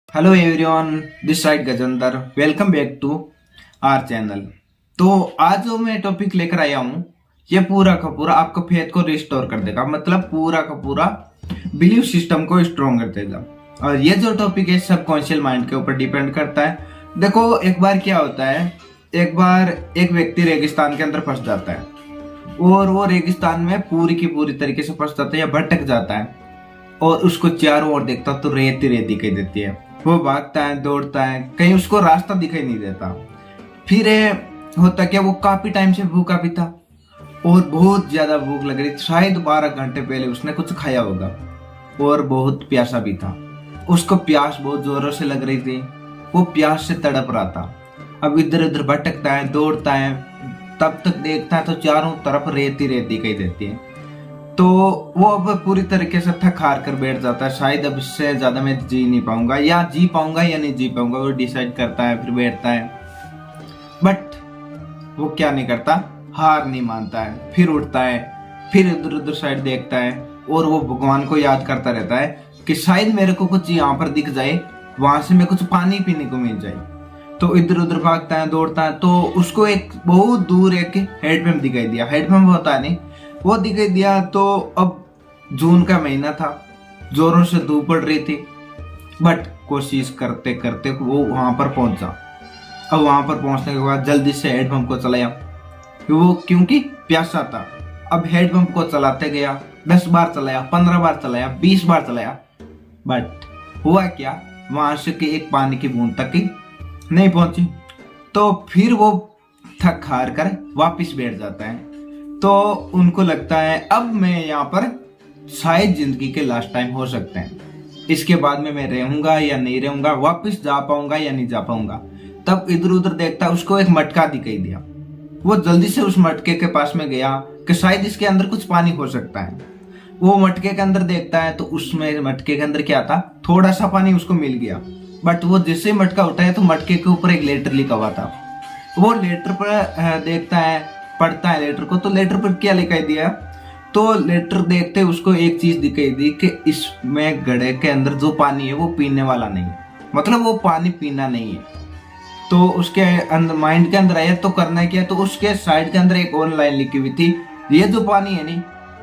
Hello everyone, this side Gajendra. Welcome back to our channel. तो आज जो मैं टॉपिक लेकर आया हूँ, ये पूरा का पूरा आपका फेथ को रिस्टोर कर देगा। मतलब पूरा का पूरा बिलीफ सिस्टम को स्ट्रॉन्ग कर देगा। और ये जो टॉपिक है सबकॉन्शियस माइंड के ऊपर डिपेंड करता है। देखो, एक बार क्या होता है, एक बार एक व्यक्ति रेगिस्तान के अंदर फंस जाता है और वो रेगिस्तान में पूरी की पूरी तरीके से फंस जाता है या भटक जाता है और उसको चारों ओर देखता तो रेत ही रेत दिखाई देती है। वो भागता है, दौड़ता है, कहीं उसको रास्ता दिखाई नहीं देता। फिर होता क्या, वो काफी टाइम से भूखा भी था और बहुत ज्यादा भूख लग रही थी। शायद 12 घंटे पहले उसने कुछ खाया होगा और बहुत प्यासा भी था। उसको प्यास बहुत जोरों से लग रही थी, वो प्यास से तड़प रहा था। अब इधर उधर भटकता है, दौड़ता है, तब तक देखता है तो चारों तरफ रेत ही रेत दिखाई देती है। तो वो अब पूरी तरीके से थक हार कर बैठ जाता है। शायद अब इससे ज्यादा मैं जी नहीं पाऊंगा, या जी पाऊंगा या नहीं जी पाऊंगा, वो डिसाइड करता है। फिर बैठता है, बट वो क्या नहीं करता, हार नहीं मानता है। फिर उठता है, फिर इधर उधर साइड देखता है और वो भगवान को याद करता रहता है कि शायद मेरे को कुछ यहाँ पर दिख जाए, वहां से मैं कुछ पानी पीने को मिल जाए। तो इधर उधर भागता है, दौड़ता है, तो उसको एक बहुत दूर एक हैंडपंप दिखाई दिया। हैंडपंप होता नहीं, वो दिखाई दिया। तो अब जून का महीना था, जोरों से धूप पड़ रही थी, बट कोशिश करते करते वो वहां पर पहुंचा। अब वहां पर पहुंचने के बाद जल्दी से हैंडपंप को चलाया, वो क्योंकि प्यासा था। अब हैंडपंप को चलाते गया, 10 बार चलाया, 15 बार चलाया, 20 बार चलाया, बट हुआ क्या, वहां से कि एक पानी की बूंद तक ही नहीं पहुंची। तो फिर वो थक हार कर वापिस बैठ जाता है। तो उनको लगता है अब मैं यहाँ पर शायद जिंदगी के लास्ट टाइम हो सकते हैं, इसके बाद में मैं रहूंगा या नहीं रहूंगा, वापस जा पाऊंगा या नहीं जा पाऊंगा। तब इधर उधर देखता, उसको एक मटका दिखाई दिया। वो जल्दी से उस मटके के पास में गया कि शायद इसके अंदर कुछ पानी हो सकता है। वो मटके के अंदर देखता है तो उसमें मटके के अंदर क्या था, थोड़ा सा पानी उसको मिल गया। बट वो जैसे मटका उठाया तो मटके के ऊपर एक लेटर लिखा हुआ था। वो लेटर पर देखता है, पढ़ता है लेटर को, तो लेटर पर क्या लिखाई दिया, तो लेटर देखते उसको एक चीज दिखाई दी कि इसमें घड़े के अंदर जो पानी है वो पीने वाला नहीं है। मतलब वो पानी पीना नहीं है। तो उसके अंदर माइंड के अंदर आया तो करना क्या, तो उसके साइड के अंदर एक और लाइन लिखी हुई थी, ये जो पानी है नहीं,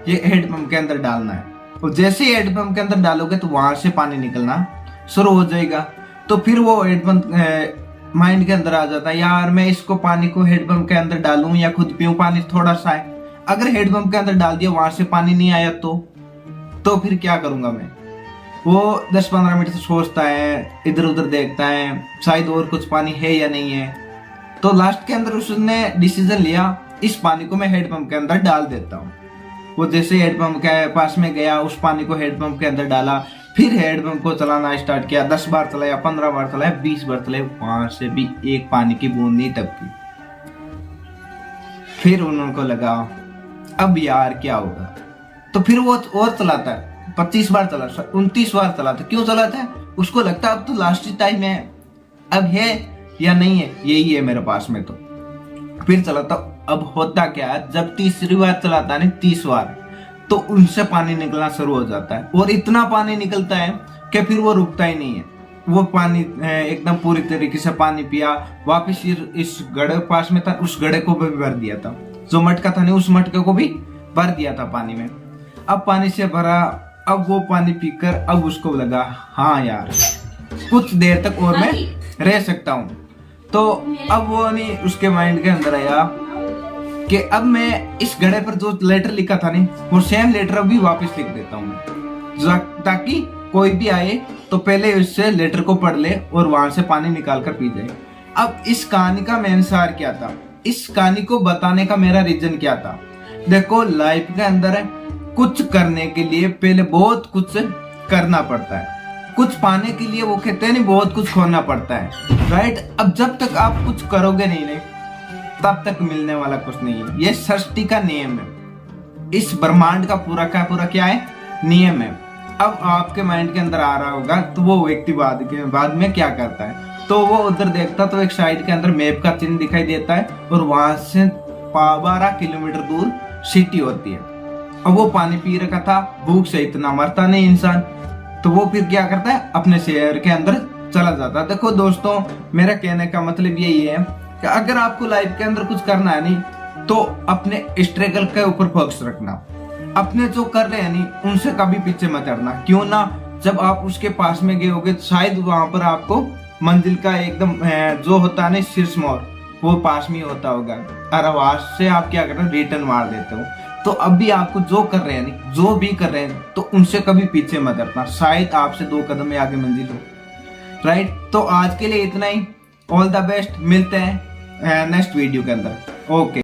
ये हेडपंप के अंदर डालना है। और जैसे ही हेडपंप के अंदर डालोगे तो वहां से पानी निकलना शुरू हो जाएगा। तो फिर वो हेडपंप माइंड के अंदर आ जाता है, यार मैं इसको पानी को हेडपंप के अंदर डालूं या खुद पीऊं, पानी थोड़ा सा है। अगर हेडपंप के अंदर डाल दिया, वहां से पानी नहीं आया तो फिर क्या करूंगा मैं। वो 10-15 मिनट से सोचता है, इधर उधर देखता है, शायद और कुछ पानी है या नहीं है। तो लास्ट के अंदर उसने डिसीजन लिया, इस पानी को मैं हेडपंप के अंदर डाल देता हूँ। वो जैसे हेडपंप के पास में गया, उस पानी को हेडपंप के अंदर डाला, फिर हेडपंप को चलाना स्टार्ट किया। 10 बार चलाया, 15 बार चलाया, 20 बार चलाया, वहां से भी एक पानी की बूंद नहीं टपकी। फिर उनको लगा अब यार क्या होगा, तो फिर वो और चलाता है। 25 बार चला, 29 बार चलाता। क्यों चलाता है, उसको लगता है अब तो लास्ट टाइम है, अब है या नहीं है, यही है मेरे पास में। तो फिर चलाता। अब होता क्या है, जब तीसरी बार चलाता है, 30 बार, तो उनसे पानी निकलना शुरू हो जाता है और इतना पानी निकलता है कि फिर वो रुकता ही नहीं है। वो पानी एकदम पूरी तरीके से पानी पिया, वापिस इस घड़े पास में था, उस घड़े को भी भर दिया था, जो मटका था नहीं उस मटके को भी भर दिया था पानी में। अब पानी से भरा, अब वो पानी पीकर अब उसको लगा हाँ यार कुछ देर तक और मैं रह सकता हूँ। तो अब वो नहीं, उसके माइंड के अंदर आया कि अब मैं इस घड़े पर जो लेटर लिखा था नहीं, वो सेम लेटर अभी वापस लिख देता हूँ, ताकि कोई भी आए तो पहले उससे लेटर को पढ़ ले और वहां से पानी निकाल कर पी जाए। अब इस कहानी का मेन सार क्या था, इस कहानी को बताने का मेरा रीजन क्या था। देखो, लाइफ के अंदर कुछ करने के लिए पहले बहुत कुछ करना पड़ता है, कुछ पाने के लिए वो कहते हैं नहीं बहुत कुछ खोना पड़ता है, राइट। अब जब तक आप कुछ करोगे नहीं तब तक मिलने वाला कुछ नहीं है। ये सृष्टि का नियम है, इस ब्रह्मांड का पूरा का पूरा क्या है, नियम है। अब आपके माइंड के अंदर आ रहा होगा तो वो व्यक्ति बाद में क्या करता है, तो वो उधर देखता तो एक साइड के अंदर मैप का चिन्ह दिखाई देता है और वहां से 12 किलोमीटर दूर सिटी होती है। अब वो पानी पी रखा था, भूख से इतना मरता नहीं इंसान, तो वो फिर क्या करता है, अपने शहर के अंदर चला जाता है। देखो दोस्तों, मेरा कहने का मतलब यही है कि अगर आपको लाइफ के अंदर कुछ करना है नहीं तो अपने स्ट्रगल के ऊपर फोकस रखना, अपने जो कर रहे हैं नहीं उनसे कभी पीछे मत हटना। क्यों ना, जब आप उसके पास में गए होगे शायद वहां पर आपको मंजिल का एकदम जो होता है ना शीर्ष मोड़ वो पास में होता होगा, और आवाज से आप क्या करते हो, रिटर्न मार देते हो। तो अभी आपको जो कर रहे हैं नहीं, जो भी कर रहे हैं तो उनसे कभी पीछे मत हटना, शायद आपसे 2 कदम में आगे मंजिल हो। राइट, तो आज के लिए इतना ही। ऑल द बेस्ट, मिलते हैं नेक्स्ट वीडियो के अंदर। ओके।